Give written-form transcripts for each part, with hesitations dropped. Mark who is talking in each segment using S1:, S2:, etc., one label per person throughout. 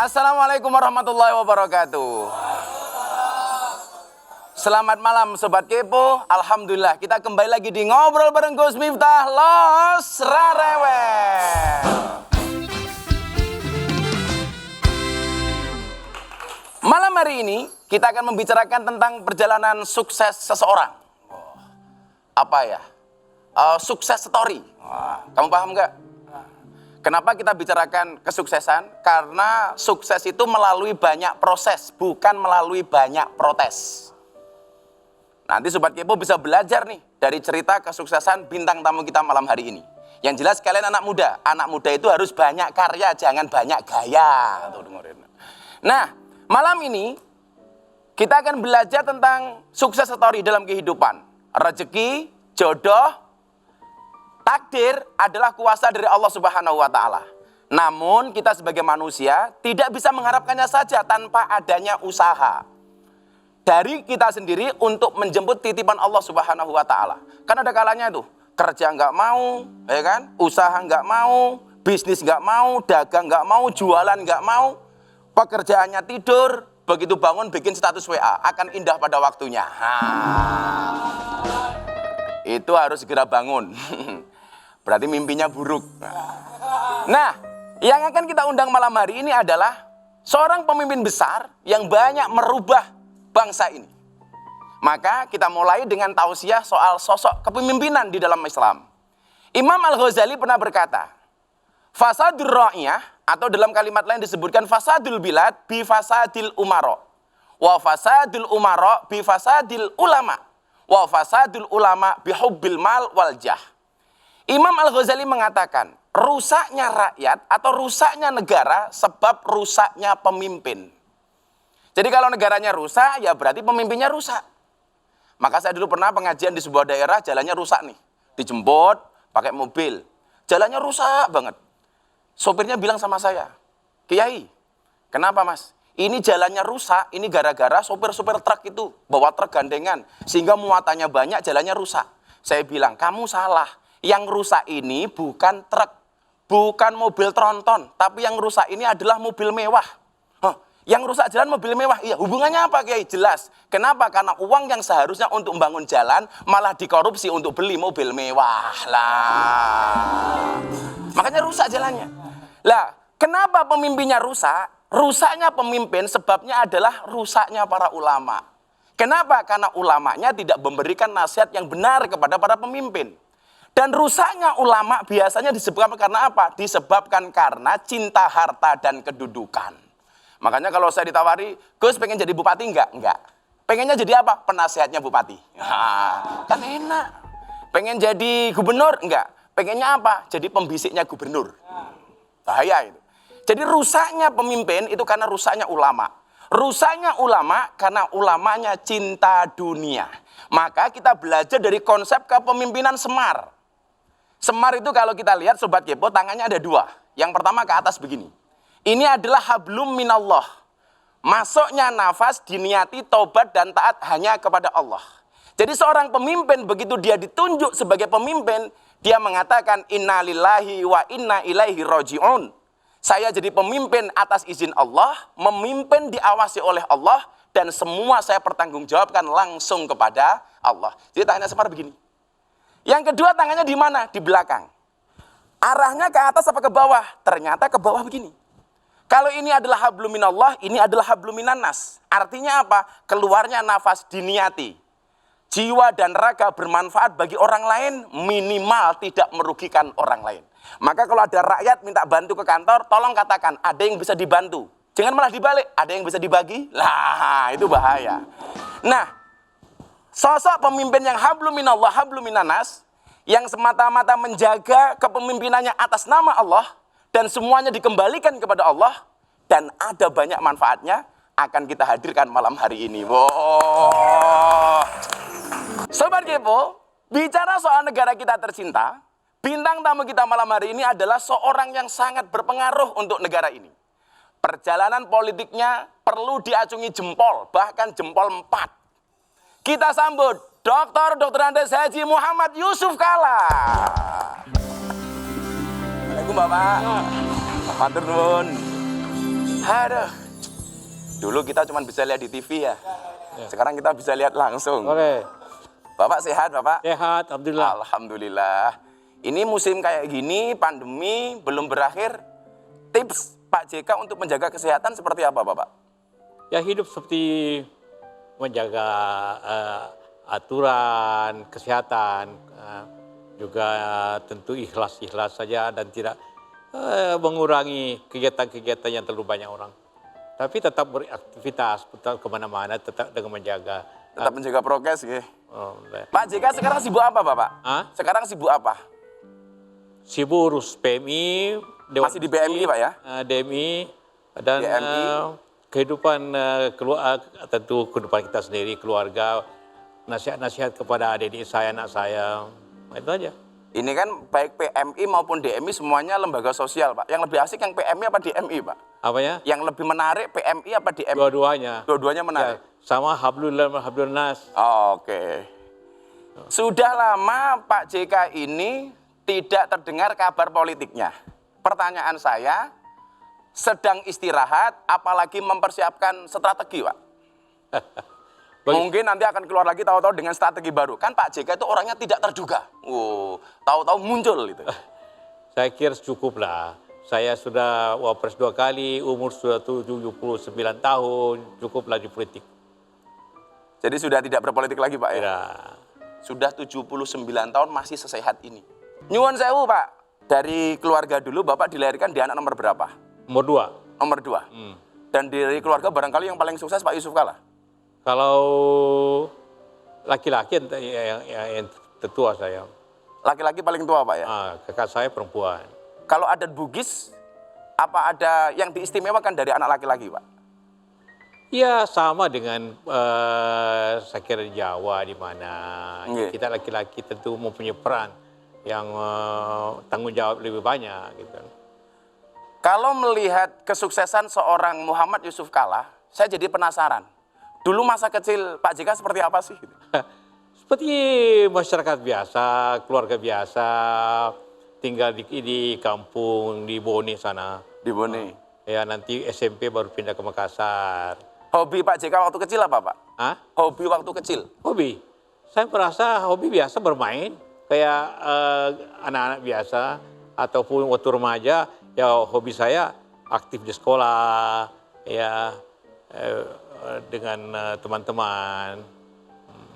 S1: Assalamualaikum warahmatullahi wabarakatuh. Selamat malam Sobat Kepo. Alhamdulillah kita kembali lagi di Ngobrol bareng Gus Miftah Los Rarewel. Malam hari ini kita akan membicarakan tentang perjalanan sukses seseorang. Apa ya? Sukses story. Kamu paham nggak? Kenapa kita bicarakan kesuksesan? Karena sukses itu melalui banyak proses, bukan melalui banyak protes. Nanti Sobat Kepo bisa belajar nih dari cerita kesuksesan bintang tamu kita malam hari ini. Yang jelas kalian anak muda itu harus banyak karya, jangan banyak gaya. Nah, malam ini kita akan belajar tentang sukses story dalam kehidupan. Rezeki, jodoh, takdir adalah kuasa dari Allah Subhanahu wa Ta'ala. Namun kita sebagai manusia tidak bisa mengharapkannya saja tanpa adanya usaha dari kita sendiri untuk menjemput titipan Allah Subhanahu wa Ta'ala. Kan ada kalanya tuh, kerja nggak mau, ya kan? Usaha nggak mau, bisnis nggak mau, dagang nggak mau, jualan nggak mau, pekerjaannya tidur, begitu bangun bikin status WA, akan indah pada waktunya. Itu harus segera bangun. Berarti mimpinya buruk. Nah, yang akan kita undang malam hari ini adalah seorang pemimpin besar yang banyak merubah bangsa ini. Maka kita mulai dengan tausiah soal sosok kepemimpinan di dalam Islam. Imam Al-Ghazali pernah berkata, fasadul ra'iyah, atau dalam kalimat lain disebutkan fasadul bilad bi fasadil umara, wa fasadul umara bi fasadil ulama, wa fasadul ulama bi hubbil mal wal jah. Imam Al-Ghazali mengatakan, rusaknya rakyat atau rusaknya negara sebab rusaknya pemimpin. Jadi kalau negaranya rusak, ya berarti pemimpinnya rusak. Maka saya dulu pernah pengajian di sebuah daerah, jalannya rusak nih. Dijemput, pakai mobil. Jalannya rusak banget. Sopirnya bilang sama saya, Kiai, kenapa mas? Ini jalannya rusak, ini gara-gara sopir-sopir truk itu bawa truk gandengan. Sehingga muatannya banyak, jalannya rusak. Saya bilang, kamu salah. Yang rusak ini bukan truk, bukan mobil tronton. Tapi yang rusak ini adalah mobil mewah. Yang rusak jalan mobil mewah, iya hubungannya apa Kiai? Jelas. Kenapa? Karena uang yang seharusnya untuk membangun jalan malah dikorupsi untuk beli mobil mewah lah. Makanya rusak jalannya. Lah, kenapa pemimpinnya rusak? Rusaknya pemimpin sebabnya adalah rusaknya para ulama. Kenapa? Karena ulamanya tidak memberikan nasihat yang benar kepada para pemimpin. Dan rusaknya ulama biasanya disebabkan karena apa? Disebabkan karena cinta harta dan kedudukan. Makanya kalau saya ditawari, Gus pengen jadi bupati enggak? Enggak. Pengennya jadi apa? Penasehatnya bupati. Kan enak. Pengen jadi gubernur? Enggak. Pengennya apa? Jadi pembisiknya gubernur. Bahaya itu. Jadi rusaknya pemimpin itu karena rusaknya ulama. Rusaknya ulama karena ulamanya cinta dunia. Maka kita belajar dari konsep kepemimpinan Semar. Semar itu kalau kita lihat Sobat Kepo, tangannya ada dua. Yang pertama ke atas begini. Ini adalah hablum minallah. Masuknya nafas diniati taubat dan taat hanya kepada Allah. Jadi seorang pemimpin begitu dia ditunjuk sebagai pemimpin, dia mengatakan innalillahi wa inna ilaihi raji'un. Saya jadi pemimpin atas izin Allah, memimpin diawasi oleh Allah, dan semua saya pertanggungjawabkan langsung kepada Allah. Jadi tangannya Semar begini. Yang kedua tangannya di mana? Di belakang. Arahnya ke atas apa ke bawah? Ternyata ke bawah begini. Kalau ini adalah hablum minallah, ini adalah hablum minannas. Artinya apa? Keluarnya nafas diniati. Jiwa dan raga bermanfaat bagi orang lain, minimal tidak merugikan orang lain. Maka kalau ada rakyat minta bantu ke kantor, tolong katakan, ada yang bisa dibantu. Jangan malah dibalik, ada yang bisa dibagi. Lah, itu bahaya. Nah, sosok pemimpin yang hablum minallah, hablum minannas, yang semata-mata menjaga kepemimpinannya atas nama Allah, dan semuanya dikembalikan kepada Allah, dan ada banyak manfaatnya, akan kita hadirkan malam hari ini. Wow. Sobat Kepo, bicara soal negara kita tercinta, bintang tamu kita malam hari ini adalah seorang yang sangat berpengaruh untuk negara ini. Perjalanan politiknya perlu diacungi jempol, bahkan jempol 4. Kita sambut Dr. Andes Haji Muhammad Yusuf Kalla. Assalamualaikum Bapak. Matur nuwun. Aduh. Dulu kita cuma bisa lihat di TV ya. Sekarang kita bisa lihat langsung.
S2: Oke.
S1: Bapak sehat, Bapak?
S2: Sehat, alhamdulillah.
S1: Alhamdulillah. Ini musim kayak gini, pandemi belum berakhir. Tips Pak JK untuk menjaga kesehatan seperti apa, Bapak?
S2: Ya hidup seperti menjaga aturan, kesehatan, juga tentu ikhlas-ikhlas saja dan tidak mengurangi kegiatan-kegiatan yang terlalu banyak orang. Tapi tetap beraktivitas, tetap kemana-mana, tetap dengan menjaga.
S1: Tetap menjaga prokes, ya.
S2: Oh,
S1: Pak JK sekarang sibuk apa, Bapak?
S2: Hah?
S1: Sekarang sibuk apa?
S2: Sibuk urus PMI,
S1: Masih di PMI, Pak, ya?
S2: DMI, dan
S1: DMI.
S2: kehidupan tentu kehidupan kita sendiri, keluarga, nasihat-nasihat kepada adik-adik saya, anak saya, itu aja.
S1: Ini kan baik PMI maupun DMI semuanya lembaga sosial, Pak. Yang lebih asik yang PMI apa DMI, Pak?
S2: Apanya?
S1: Yang lebih menarik PMI apa DMI?
S2: Dua-duanya.
S1: Dua-duanya menarik.
S2: Ya, sama hablullah hablun nas.
S1: Oke. Sudah lama Pak JK ini tidak terdengar kabar politiknya. Pertanyaan saya, sedang istirahat, apalagi mempersiapkan strategi, Pak? Mungkin nanti akan keluar lagi tahu-tahu dengan strategi baru. Kan Pak JK itu orangnya tidak terduga. Tahu-tahu muncul itu.
S2: Saya kira cukup lah. Saya sudah wapres 2 kali, umur sudah 79 tahun, cukuplah di politik.
S1: Jadi sudah tidak berpolitik lagi, Pak, ya?
S2: Ya.
S1: Sudah 79 tahun masih sesehat ini. Nyuwun sewu, Pak. Dari keluarga dulu Bapak dilahirkan di anak nomor berapa?
S2: Nomor 2.
S1: Nomor 2. Dan dari keluarga barangkali yang paling sukses Pak Yusuf Kalla.
S2: Kalau laki-laki yang tertua saya.
S1: Laki-laki paling tua, Pak, ya?
S2: Kakak saya perempuan.
S1: Kalau adat Bugis, apa ada yang diistimewakan dari anak laki-laki, Pak?
S2: Ya sama dengan saya kira di Jawa, di mana kita laki-laki tentu mempunyai peran yang tanggung jawab lebih banyak. Gitu.
S1: Kalau melihat kesuksesan seorang Muhammad Yusuf Kalla, saya jadi penasaran. Dulu masa kecil Pak JK seperti apa sih?
S2: Seperti masyarakat biasa, keluarga biasa, tinggal di kampung, di Bone sana.
S1: Di Bone?
S2: Ya nanti SMP baru pindah ke Makassar.
S1: Hobi Pak JK waktu kecil apa, Pak?
S2: Hah?
S1: Hobi waktu kecil?
S2: Hobi? Saya merasa hobi biasa bermain. Kayak anak-anak biasa. Ataupun waktu remaja, ya hobi saya aktif di sekolah. Ya dengan teman-teman.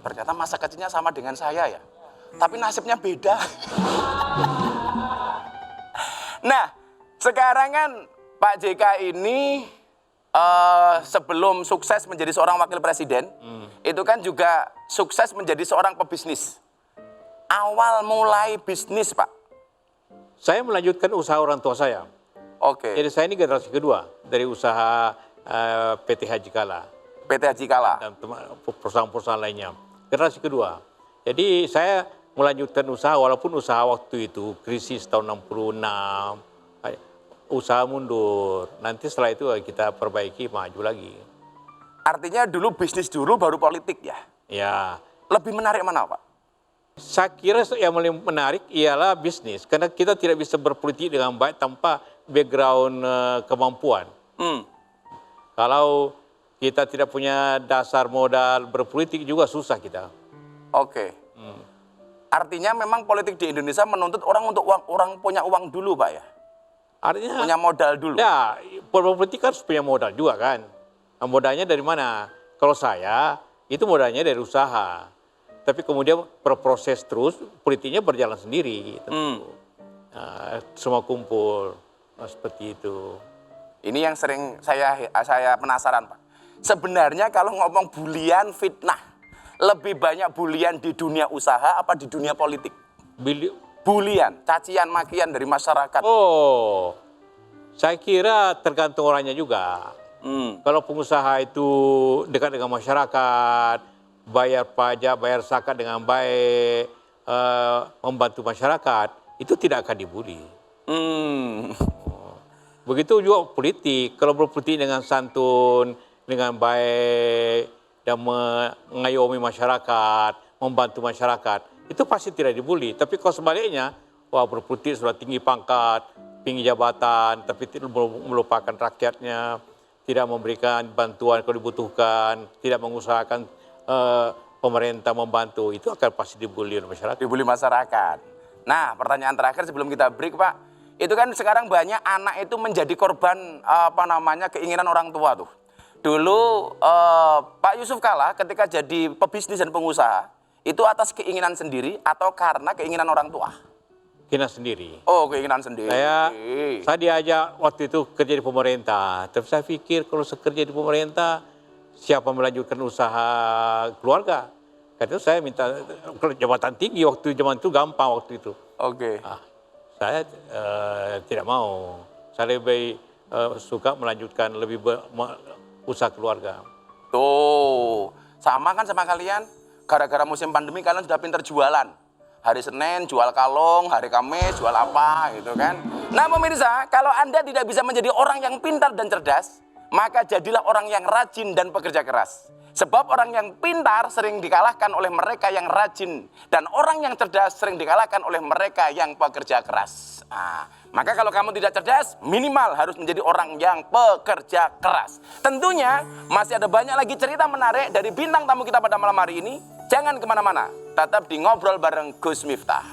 S1: Ternyata masa kecilnya sama dengan saya ya. Tapi nasibnya beda. Nah, sekarang kan Pak JK ini sebelum sukses menjadi seorang wakil presiden, itu kan juga sukses menjadi seorang pebisnis. Awal mulai bisnis, Pak?
S2: Saya melanjutkan usaha orang tua saya.
S1: Oke.
S2: Jadi saya ini generasi kedua dari usaha PT Haji Kalla.
S1: PT Haji Kalla.
S2: Dan perusahaan-perusahaan lainnya. Generasi kedua. Jadi saya melanjutkan usaha walaupun usaha waktu itu krisis tahun 66. Usaha mundur. Nanti setelah itu kita perbaiki, maju lagi.
S1: Artinya dulu bisnis dulu baru politik ya?
S2: Ya.
S1: Lebih menarik mana, Pak?
S2: Saya kira yang paling menarik ialah bisnis. Karena kita tidak bisa berpolitik dengan baik tanpa background kemampuan. Kalau kita tidak punya dasar modal berpolitik juga susah kita.
S1: Oke. Artinya memang politik di Indonesia menuntut orang untuk orang punya uang dulu, Pak ya?
S2: Artinya
S1: punya modal dulu.
S2: Ya, politik kan harus punya modal juga kan. Nah, modalnya dari mana? Kalau saya, itu modalnya dari usaha. Tapi kemudian berproses terus, politiknya berjalan sendiri. Nah, semua kumpul. Nah, seperti itu.
S1: Ini yang sering saya penasaran, Pak. Sebenarnya kalau ngomong bulian fitnah, lebih banyak bulian di dunia usaha apa di dunia politik? Bulian, cacian, makian dari masyarakat.
S2: Oh, saya kira tergantung orangnya juga. Kalau pengusaha itu dekat dengan masyarakat, bayar pajak, bayar zakat dengan baik, membantu masyarakat, itu tidak akan dibully. Begitu juga politik. Kalau berpolitik dengan santun, dengan baik, dan mengayomi masyarakat, membantu masyarakat, itu pasti tidak dibully. Tapi kalau sebaliknya, wah berpolitik sudah tinggi pangkat, tinggi jabatan, tapi tidak melupakan rakyatnya, tidak memberikan bantuan kalau dibutuhkan, tidak mengusahakan pemerintah membantu, itu akan pasti dibully oleh masyarakat.
S1: Dibully masyarakat. Nah, pertanyaan terakhir sebelum kita break, Pak. Itu kan sekarang banyak anak itu menjadi korban keinginan orang tua tuh. Dulu Pak Yusuf Kalla ketika jadi pebisnis dan pengusaha, itu atas keinginan sendiri atau karena keinginan orang tua?
S2: Keinginan sendiri.
S1: Oh, keinginan sendiri.
S2: Saya diajak waktu itu kerja di pemerintah, tapi saya pikir kalau kerja di pemerintah, siapa melanjutkan usaha keluarga? Karena itu saya minta jabatan tinggi waktu zaman itu gampang waktu itu.
S1: Oke.
S2: Saya tidak mau. Saya lebih suka melanjutkan usaha keluarga.
S1: Tuh, sama kan sama kalian? Gara-gara musim pandemi kalian sudah pinter jualan. Hari Senin jual kalung, hari Kamis jual apa gitu kan. Nah pemirsa, kalau Anda tidak bisa menjadi orang yang pintar dan cerdas, maka jadilah orang yang rajin dan pekerja keras. Sebab orang yang pintar sering dikalahkan oleh mereka yang rajin. Dan orang yang cerdas sering dikalahkan oleh mereka yang pekerja keras. Nah, maka kalau kamu tidak cerdas, minimal harus menjadi orang yang pekerja keras. Tentunya masih ada banyak lagi cerita menarik dari bintang tamu kita pada malam hari ini. Jangan kemana-mana, tetap di Ngobrol bareng Gus Miftah.